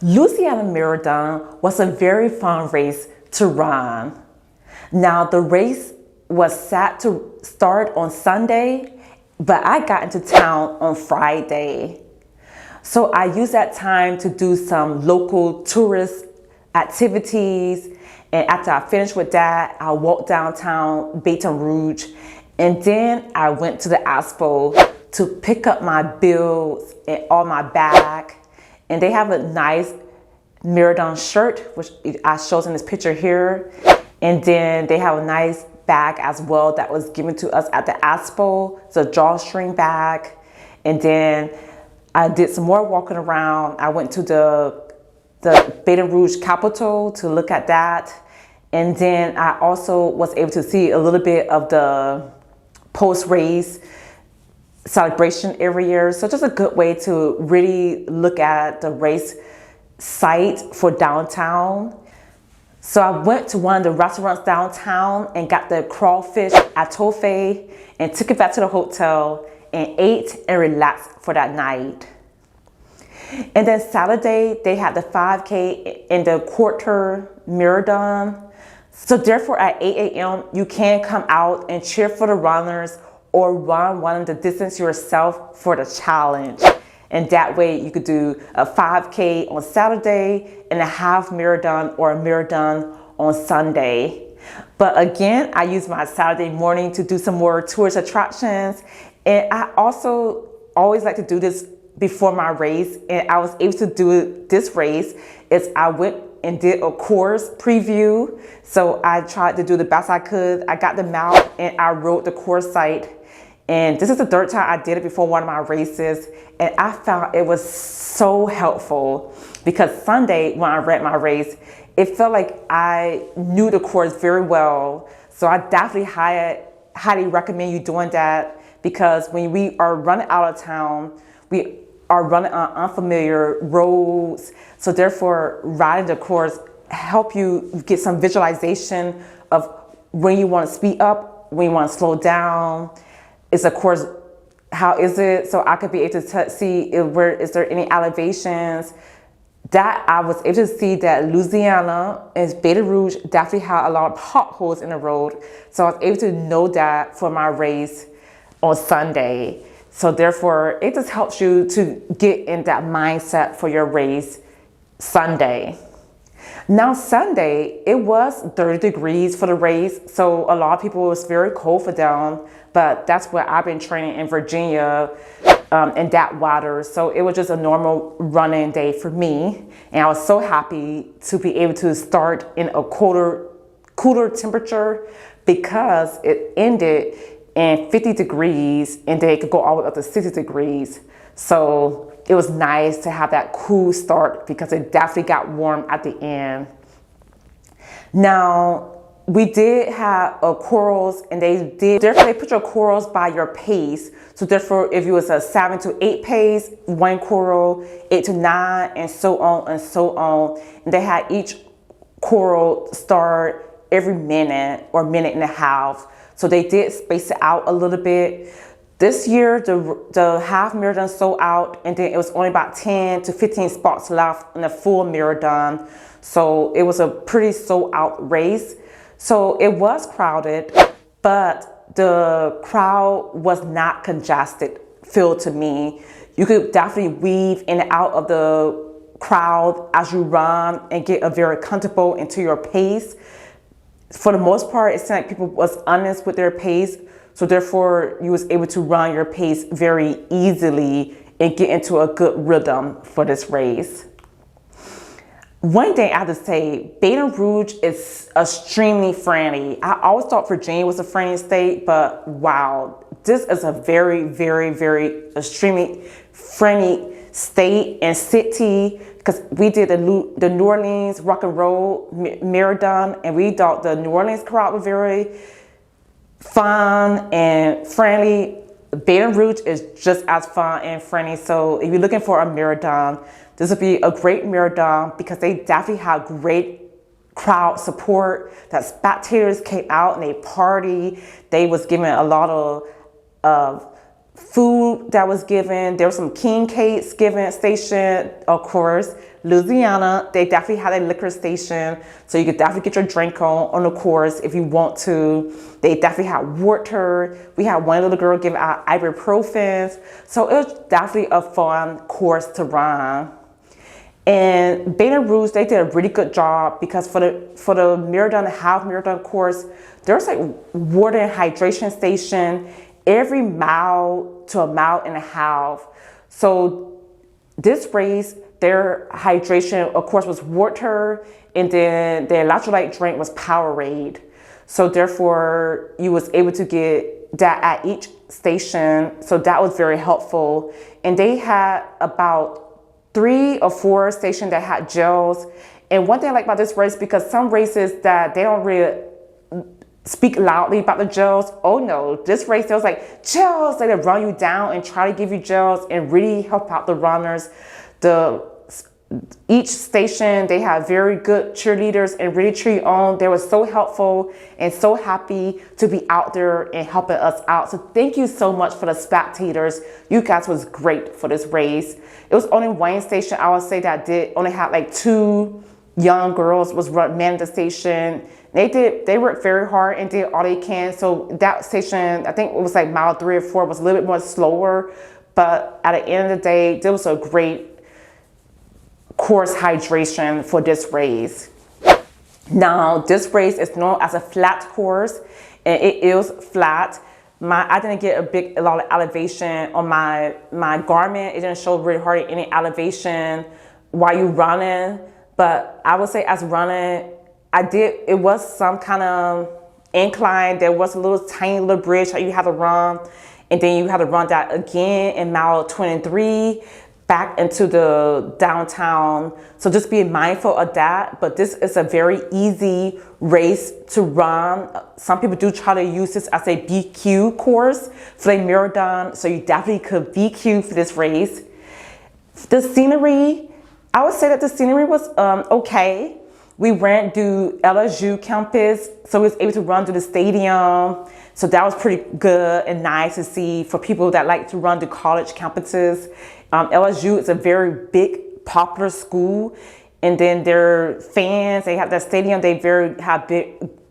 Louisiana Marathon was a very fun race to run. Now the race was set to start on Sunday, but I got into town on Friday. So I used that time to do some local tourist activities. And after I finished with that, I walked downtown Baton Rouge. And then I went to the Expo to pick up my bills and all my bag. And they have a nice Marathon shirt, which I shows in this picture here. And then they have a nice bag as well that was given to us at the Expo. It's a drawstring bag. And then I did some more walking around. I went to the Baton Rouge Capitol to look at that. And then I also was able to see a little bit of the post-race celebration every year. So just a good way to really look at the race site for downtown. So I went to one of the restaurants downtown and got the crawfish etouffee and took it back to the hotel and ate and relaxed for that night. And then Saturday, they had the 5K and the quarter marathon. So therefore at 8 a.m., you can come out and cheer for the runners or run one of the distance yourself for the challenge. And that way you could do a 5K on Saturday and a half marathon or a marathon on Sunday. But again, I used my Saturday morning to do some more tourist attractions. And I also always like to do this before my race. And I was able to do this race is I went and did a course preview. So I tried to do the best I could. I got the map and I wrote the course site. And this is the third time I did it before one of my races. And I found it was so helpful because Sunday when I read my race, it felt like I knew the course very well. So I definitely highly recommend you doing that because when we are running out of town, we are running on unfamiliar roads. So therefore, riding the course help you get some visualization of when you want to speed up, when you want to slow down. It's of course, how is it? So I could be able to see where is there any elevations. That I was able to see that Louisiana and Baton Rouge definitely had a lot of potholes in the road. So I was able to know that for my race on Sunday. So therefore, it just helps you to get in that mindset for your race Sunday. Now Sunday, it was 30 degrees for the race. So a lot of people, it was very cold for them, but that's where I've been training in Virginia in that water. So it was just a normal running day for me. And I was so happy to be able to start in a cooler temperature because it ended in 50 degrees and then it could go all the way up to 60 degrees. So it was nice to have that cool start because it definitely got warm at the end. Now, we did have corals and therefore they put your corals by your pace. So therefore, if it was a 7 to 8 pace, 1 coral, 8 to 9, and so on and so on. And they had each coral start every minute or minute and a half. So they did space it out a little bit. This year, the half marathon sold out, and then it was only about 10 to 15 spots left in the full marathon. So it was a pretty sold out race. So it was crowded, but the crowd was not congested, feel to me. You could definitely weave in and out of the crowd as you run and get a very comfortable into your pace. For the most part, it seemed like people was honest with their pace. So therefore, you was able to run your pace very easily and get into a good rhythm for this race. One thing I have to say, Baton Rouge is extremely friendly. I always thought Virginia was a friendly state, but wow, this is a very, very, very extremely friendly state and city. Because we did the New Orleans Rock and Roll Marathon, and we thought the New Orleans crowd was very fun and friendly. Baton Rouge is just as fun and friendly. So if you're looking for a marathon, this would be a great marathon because they definitely have great crowd support. That spectators came out and they party. They was giving a lot of food that was given. There was some king cakes given station, of course. Louisiana, they definitely had a liquor station, so you could definitely get your drink on the course if you want to. They definitely had water. We had one little girl give out ibuprofen, so it was definitely a fun course to run. And Baton Rouge, they did a really good job because for the marathon, half marathon course, there's like water and hydration station every mile to a mile and a half. So this race, their hydration, of course, was water, and then the electrolyte drink was Powerade. So therefore, you was able to get that at each station. So that was very helpful. And they had about 3 or 4 stations that had gels. And one thing I like about this race, because some races that they don't really speak loudly about the gels. Oh no, this race, there was like gels, they run you down and try to give you gels and really help out the runners. Each station, they had very good cheerleaders and really cheer you on. They were so helpful and so happy to be out there and helping us out. So thank you so much for the spectators. You guys was great for this race. It was only one station, I would say, that only had like 2 young girls was manning the station. They worked very hard and did all they can. So that station, I think it was like mile 3 or 4, was a little bit more slower. But at the end of the day, there was a great course hydration for this race. Now, this race is known as a flat course, and it is flat. I didn't get a lot of elevation on my garment. It didn't show really hardly any elevation while you running. But I would say as running, it was some kind of incline. There was a little tiny little bridge that you had to run. And then you had to run that again in mile 23 back into the downtown. So just be mindful of that. But this is a very easy race to run. Some people do try to use this as a BQ course for the marathon. So you definitely could BQ for this race. The scenery, I would say that the scenery was okay. We ran through LSU campus, so we was able to run through the stadium. So that was pretty good and nice to see for people that like to run to college campuses. LSU is a very big, popular school. And then their fans, they have that stadium, they have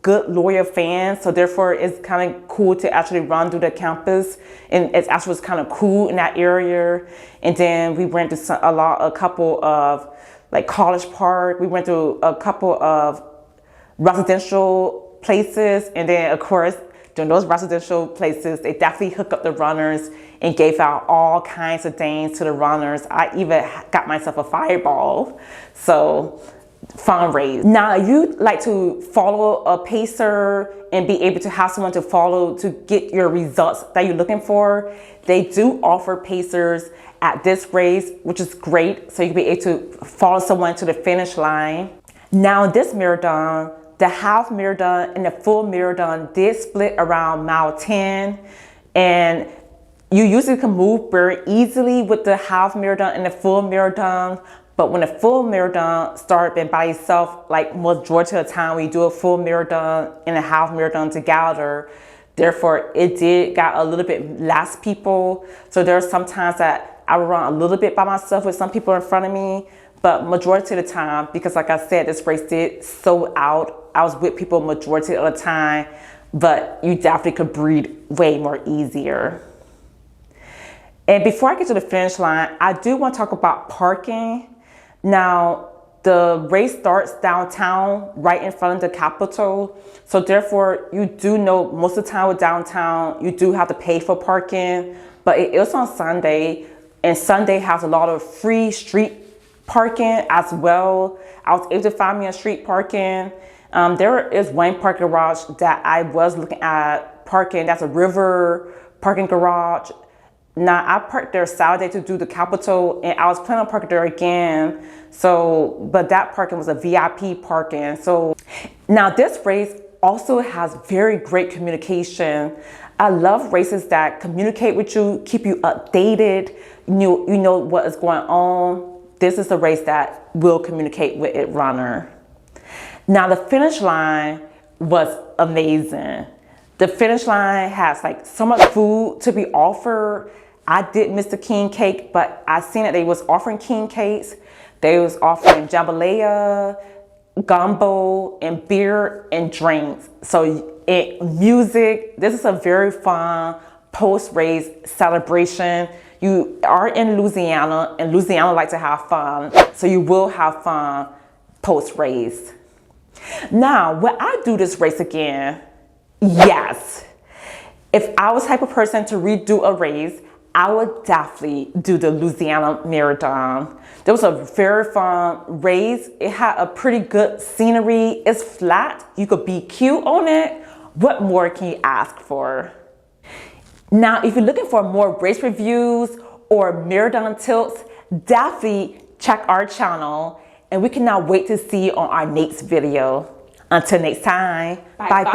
good, loyal fans. So therefore, it's kind of cool to actually run through the campus. And it actually was kind of cool in that area. And then we went to a couple of like College Park. We went to a couple of residential places. And then, of course, during those residential places, they definitely hook up the runners and gave out all kinds of things to the runners. I even got myself a fireball. So, fun race. Now, if you like to follow a pacer and be able to have someone to follow to get your results that you're looking for, they do offer pacers at this race, which is great. So you can be able to follow someone to the finish line. Now, this marathon, the half marathon and the full marathon did split around mile 10. And you usually can move very easily with the half marathon and the full marathon. But when the full marathon started being by itself, like majority of the time we do a full marathon and a half marathon together, therefore it did got a little bit less people. So there's sometimes that I would run a little bit by myself with some people in front of me, but majority of the time, because like I said, this race did sold out. I was with people majority of the time, but you definitely could breathe way more easier. And before I get to the finish line, I do want to talk about parking. Now, the race starts downtown, right in front of the Capitol. So therefore, you do know most of the time with downtown, you do have to pay for parking, but it is on Sunday, and Sunday has a lot of free street parking as well. I was able to find me a street parking. There is one parking garage that I was looking at parking. That's a river parking garage. Now, I parked there Saturday to do the Capitol, and I was planning on parking there again. So, but that parking was a VIP parking. So now this race also has very great communication. I love races that communicate with you, keep you updated. You know what is going on. This is a race that will communicate with its runner. Now, the finish line was amazing. The finish line has like so much food to be offered. I did miss the king cake, but I seen that they was offering king cakes. They was offering jambalaya, gumbo, and beer and drinks. So music, this is a very fun post-race celebration. You are in Louisiana, and Louisiana like to have fun, so you will have fun post-race. Now, would I do this race again? Yes. If I was the type of person to redo a race, I would definitely do the Louisiana Marathon. There was a very fun race. It had a pretty good scenery. It's flat. You could be cute on it. What more can you ask for? Now, if you're looking for more race reviews or marathon tilts, definitely check our channel, and we cannot wait to see you on our next video. Until next time, bye bye.